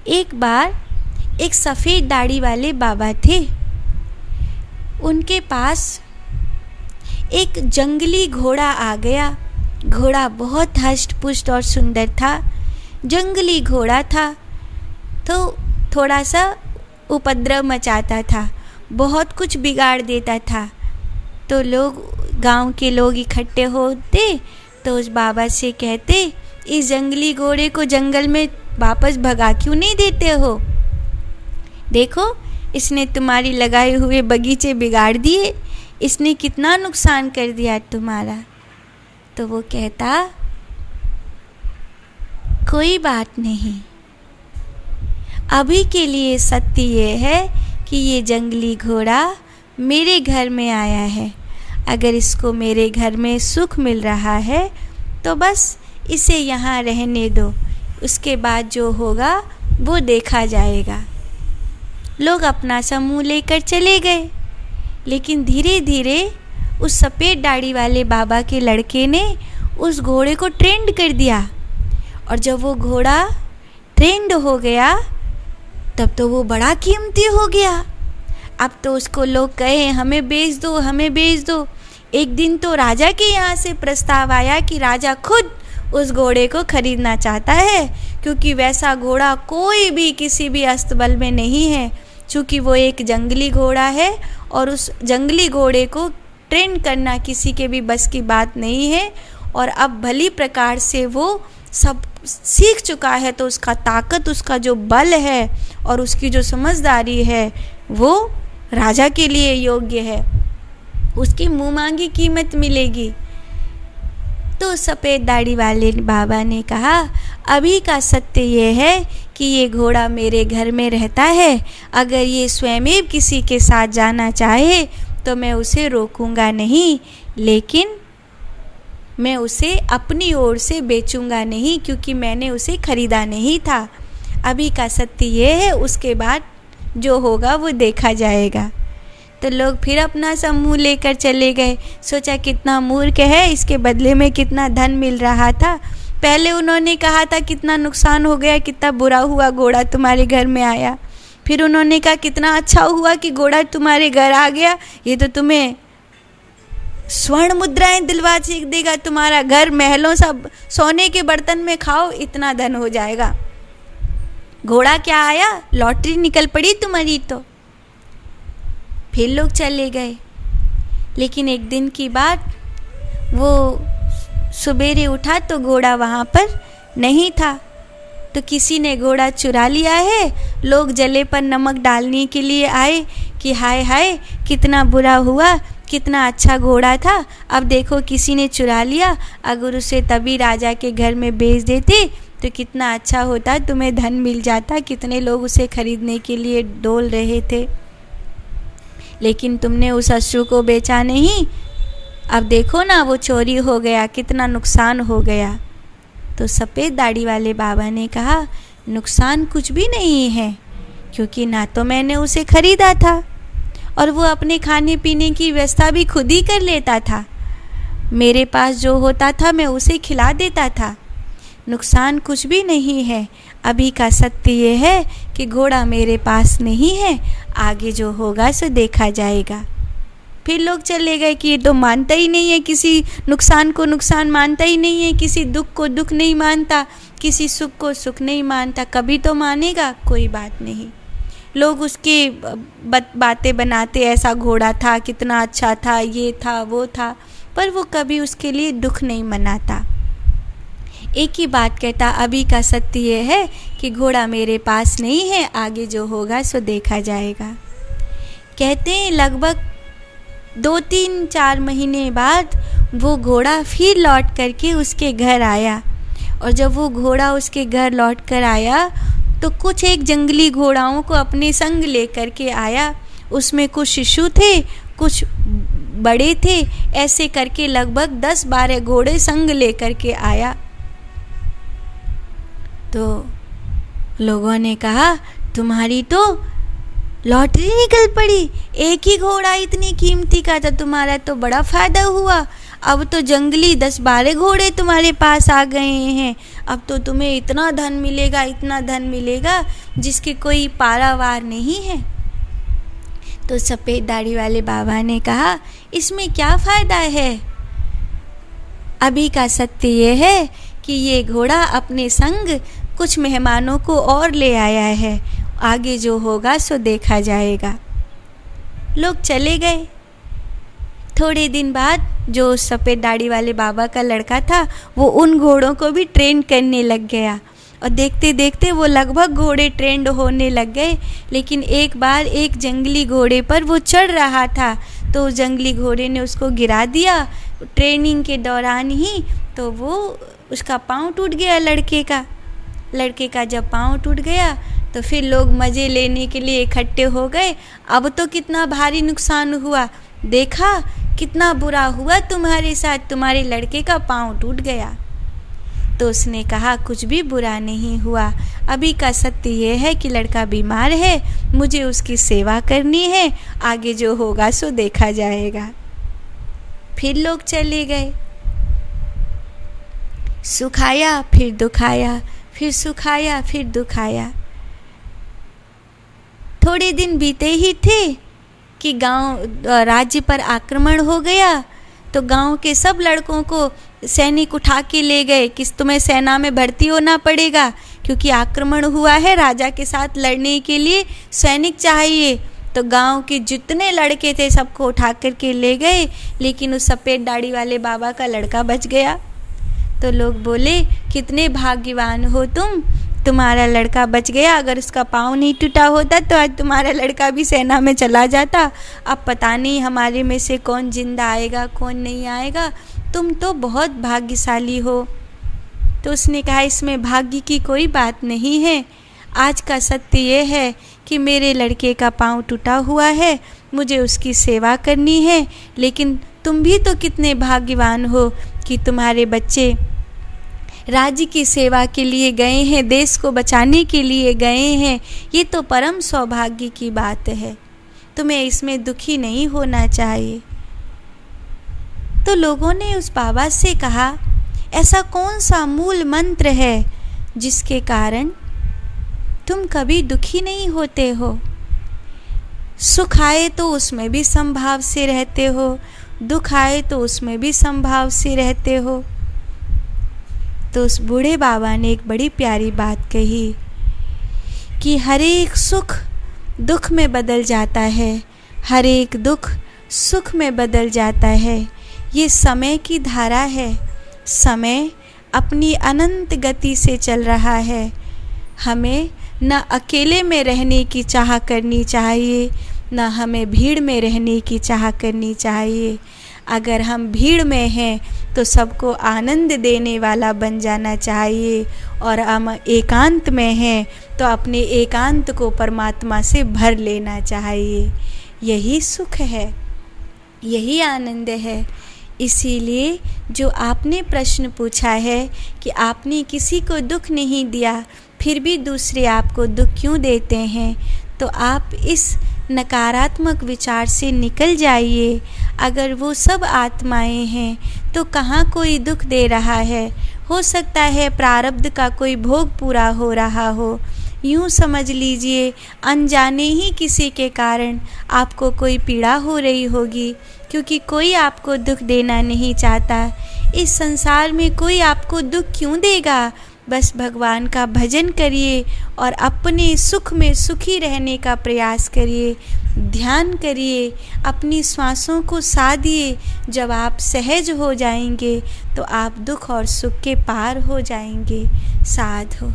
एक बार एक सफ़ेद दाढ़ी वाले बाबा थे। उनके पास एक जंगली घोड़ा आ गया। घोड़ा बहुत हष्ट पुष्ट और सुंदर था। जंगली घोड़ा था तो थोड़ा सा उपद्रव मचाता था, बहुत कुछ बिगाड़ देता था। तो गांव के लोग इकट्ठे होते तो उस बाबा से कहते, इस जंगली घोड़े को जंगल में वापस भगा क्यों नहीं देते हो? देखो, इसने तुम्हारी लगाए हुए बगीचे बिगाड़ दिए, इसने कितना नुकसान कर दिया तुम्हारा। तो वो कहता, कोई बात नहीं, अभी के लिए सत्य ये है कि ये जंगली घोड़ा मेरे घर में आया है। अगर इसको मेरे घर में सुख मिल रहा है तो बस इसे यहाँ रहने दो, उसके बाद जो होगा वो देखा जाएगा। लोग अपना समूह लेकर चले गए, लेकिन धीरे धीरे उस सफ़ेद दाढ़ी वाले बाबा के लड़के ने उस घोड़े को ट्रेंड कर दिया। और जब वो घोड़ा ट्रेंड हो गया तब तो वो बड़ा कीमती हो गया। अब तो उसको लोग कहे, हमें बेच दो, हमें बेच दो। एक दिन तो राजा के यहाँ से प्रस्ताव आया कि राजा खुद उस घोड़े को खरीदना चाहता है, क्योंकि वैसा घोड़ा कोई भी किसी भी अस्तबल में नहीं है। चूँकि वो एक जंगली घोड़ा है और उस जंगली घोड़े को ट्रेन करना किसी के भी बस की बात नहीं है। और अब भली प्रकार से वो सब सीख चुका है, तो उसका ताकत, उसका जो बल है और उसकी जो समझदारी है वो राजा के लिए योग्य है। उसकी मुँह मांगी कीमत मिलेगी। तो सफ़ेद दाढ़ी वाले बाबा ने कहा, अभी का सत्य ये है कि ये घोड़ा मेरे घर में रहता है। अगर ये स्वयं किसी के साथ जाना चाहे तो मैं उसे रोकूंगा नहीं, लेकिन मैं उसे अपनी ओर से बेचूंगा नहीं, क्योंकि मैंने उसे खरीदा नहीं था। अभी का सत्य ये है, उसके बाद जो होगा वो देखा जाएगा। तो लोग फिर अपना समूह लेकर चले गए। सोचा कितना मूर्ख है, इसके बदले में कितना धन मिल रहा था। पहले उन्होंने कहा था कितना नुकसान हो गया, कितना बुरा हुआ घोड़ा तुम्हारे घर में आया। फिर उन्होंने कहा कितना अच्छा हुआ कि घोड़ा तुम्हारे घर आ गया, ये तो तुम्हें स्वर्ण मुद्राएं दिलवा देगा, तुम्हारा घर महलों सब सोने के बर्तन में खाओ, इतना धन हो जाएगा। घोड़ा क्या आया, लॉटरी निकल पड़ी तुम्हारी। तो फिर लोग चले गए। लेकिन एक दिन की बात, वो सवेरे उठा तो घोड़ा वहाँ पर नहीं था। तो किसी ने घोड़ा चुरा लिया है। लोग जले पर नमक डालने के लिए आए कि हाय हाय कितना बुरा हुआ, कितना अच्छा घोड़ा था, अब देखो किसी ने चुरा लिया। अगर उसे तभी राजा के घर में बेच देते तो कितना अच्छा होता, तुम्हें धन मिल जाता। कितने लोग उसे खरीदने के लिए डोल रहे थे, लेकिन तुमने उस अश्रु को बेचा नहीं। अब देखो ना, वो चोरी हो गया, कितना नुकसान हो गया। तो सफ़ेद दाढ़ी वाले बाबा ने कहा, नुकसान कुछ भी नहीं है, क्योंकि ना तो मैंने उसे खरीदा था और वो अपने खाने पीने की व्यवस्था भी खुद ही कर लेता था। मेरे पास जो होता था मैं उसे खिला देता था। नुकसान कुछ भी नहीं है। अभी का सत्य ये है कि घोड़ा मेरे पास नहीं है, आगे जो होगा सो देखा जाएगा। फिर लोग चले गए कि ये तो मानता ही नहीं है, किसी नुकसान को नुकसान मानता ही नहीं है, किसी दुख को दुख नहीं मानता, किसी सुख को सुख नहीं मानता। कभी तो मानेगा, कोई बात नहीं। लोग उसकी बातें बनाते, ऐसा घोड़ा था, कितना अच्छा था, ये था वो था, पर वो कभी उसके लिए दुख नहीं मनाता। एक ही बात कहता, अभी का सत्य ये है कि घोड़ा मेरे पास नहीं है, आगे जो होगा सो देखा जाएगा। कहते हैं लगभग 2-3-4 महीने बाद वो घोड़ा फिर लौट करके उसके घर आया। और जब वो घोड़ा उसके घर लौट कर आया तो कुछ एक जंगली घोड़ाओं को अपने संग लेकर के आया। उसमें कुछ शिशु थे, कुछ बड़े थे, ऐसे करके लगभग 10-12 घोड़े संग लेकर के आया। तो लोगों ने कहा, तुम्हारी तो लॉटरी निकल पड़ी, एक ही घोड़ा इतनी कीमती का था, तुम्हारा तो बड़ा फ़ायदा हुआ। अब तो जंगली 10-12 घोड़े तुम्हारे पास आ गए हैं, अब तो तुम्हें इतना धन मिलेगा, इतना धन मिलेगा जिसकी कोई पारावार नहीं है। तो सफ़ेद दाढ़ी वाले बाबा ने कहा, इसमें क्या फ़ायदा है? अभी का सत्य ये है कि ये घोड़ा अपने संग कुछ मेहमानों को और ले आया है, आगे जो होगा सो देखा जाएगा। लोग चले गए। थोड़े दिन बाद जो सफ़ेद दाढ़ी वाले बाबा का लड़का था वो उन घोड़ों को भी ट्रेन करने लग गया, और देखते देखते वो लगभग घोड़े ट्रेंड होने लग गए। लेकिन एक बार एक जंगली घोड़े पर वो चढ़ रहा था, तो जंगली घोड़े ने उसको गिरा दिया ट्रेनिंग के दौरान ही। तो वो उसका पाँव टूट गया लड़के का जब पाँव टूट गया तो फिर लोग मज़े लेने के लिए इकट्ठे हो गए। अब तो कितना भारी नुकसान हुआ, देखा कितना बुरा हुआ तुम्हारे साथ, तुम्हारे लड़के का पाँव टूट गया। तो उसने कहा, कुछ भी बुरा नहीं हुआ, अभी का सत्य ये है कि लड़का बीमार है, मुझे उसकी सेवा करनी है, आगे जो होगा सो देखा जाएगा। फिर लोग चले गए। सुखाया फिर दुखाया, फिर सुखाया फिर दुखाया। थोड़े दिन बीते ही थे कि राज्य पर आक्रमण हो गया। तो गांव के सब लड़कों को सैनिक उठा के ले गए कि तुम्हें सेना में भर्ती होना पड़ेगा, क्योंकि आक्रमण हुआ है, राजा के साथ लड़ने के लिए सैनिक चाहिए। तो गांव के जितने लड़के थे सबको उठा कर के ले गए, लेकिन उस सफ़ेद दाढ़ी वाले बाबा का लड़का बच गया। तो लोग बोले, कितने भाग्यवान हो तुम, तुम्हारा लड़का बच गया, अगर उसका पाँव नहीं टूटा होता तो आज तुम्हारा लड़का भी सेना में चला जाता। अब पता नहीं हमारे में से कौन जिंदा आएगा कौन नहीं आएगा, तुम तो बहुत भाग्यशाली हो। तो उसने कहा, इसमें भाग्य की कोई बात नहीं है, आज का सत्य ये है कि मेरे लड़के का पाँव टूटा हुआ है, मुझे उसकी सेवा करनी है। लेकिन तुम भी तो कितने भाग्यवान हो कि तुम्हारे बच्चे राज्य की सेवा के लिए गए हैं, देश को बचाने के लिए गए हैं, ये तो परम सौभाग्य की बात है, तुम्हें इसमें दुखी नहीं होना चाहिए। तो लोगों ने उस बाबा से कहा, ऐसा कौन सा मूल मंत्र है जिसके कारण तुम कभी दुखी नहीं होते हो? सुख आए तो उसमें भी संभाव से रहते हो, दुख आए तो उसमें भी संभाव से रहते हो। तो उस बूढ़े बाबा ने एक बड़ी प्यारी बात कही कि हर एक सुख दुख में बदल जाता है, हर एक दुख सुख में बदल जाता है। ये समय की धारा है, समय अपनी अनंत गति से चल रहा है। हमें न अकेले में रहने की चाह करनी चाहिए, न हमें भीड़ में रहने की चाह करनी चाहिए। अगर हम भीड़ में हैं तो सबको आनंद देने वाला बन जाना चाहिए, और हम एकांत में हैं तो अपने एकांत को परमात्मा से भर लेना चाहिए। यही सुख है, यही आनंद है। इसीलिए जो आपने प्रश्न पूछा है कि आपने किसी को दुख नहीं दिया फिर भी दूसरे आपको दुख क्यों देते हैं, तो आप इस नकारात्मक विचार से निकल जाइए। अगर वो सब आत्माएं हैं तो कहाँ कोई दुख दे रहा है, हो सकता है प्रारब्ध का कोई भोग पूरा हो रहा हो। यूँ समझ लीजिए अनजाने ही किसी के कारण आपको कोई पीड़ा हो रही होगी, क्योंकि कोई आपको दुख देना नहीं चाहता। इस संसार में कोई आपको दुख क्यों देगा? बस भगवान का भजन करिए और अपने सुख में सुखी रहने का प्रयास करिए, ध्यान करिए, अपनी श्वासों को साधिए। जब आप सहज हो जाएंगे तो आप दुख और सुख के पार हो जाएंगे। साधु।